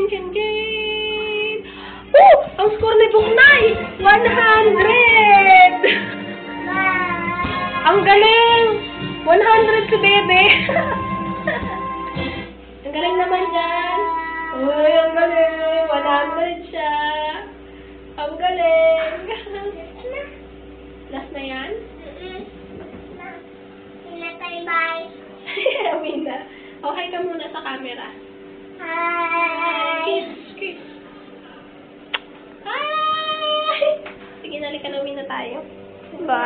Chin, chin, chin! Oh! Ang score ni Buknay! 100! Ang galing! 100 si Bebe! Ang galing naman dyan! Uy, ang galing! 100 siya! Ang galing! Last na yan? Bye. Amina. Okay ka muna sa camera. Hi. Kiss, kiss. Hi! Sige, nalika na, uwi na tayo. Bye.